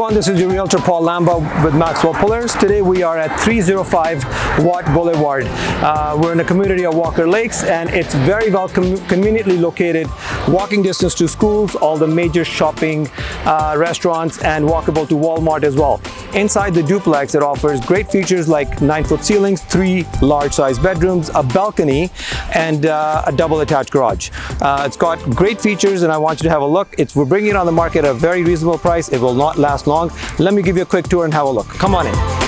everyone, this is your realtor Paul Lamba with Maxwell Pullers. Today we are at 305 Watt Boulevard. We're in the community of Walker Lakes, and it's very well conveniently located, walking distance to schools, all the major shopping restaurants, and walkable to Wal-Mart as well. Inside the duplex, it offers great features like 9-foot ceilings, 3 large size bedrooms, a balcony, and a double attached garage. It's got great features, and I want you to have a look. We're bringing it on the market at a very reasonable price. It will not last long. Let me give you a quick tour and have a look. Come on in.